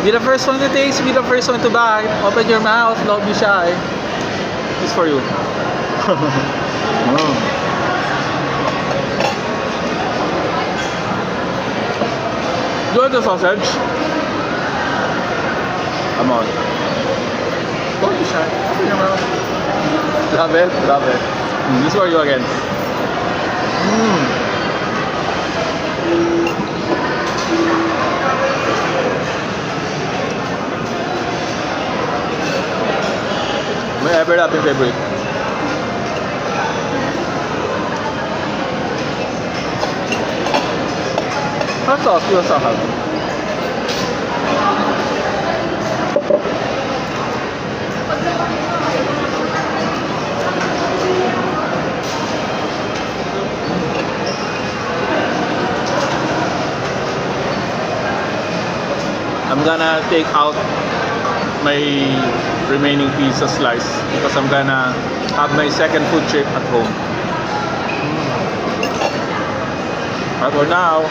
Be the first one to taste, be the first one to buy. Open your mouth, don't be shy. It's for you. Do you want the sausage? Come on. Don't be shy. Open your mouth. Love it, love it. This is for you again. My ever-loving favorite. Hot sauce, you also have. I'm gonna take out my remaining pizza slice because I'm gonna have my second food trip at home. But for now,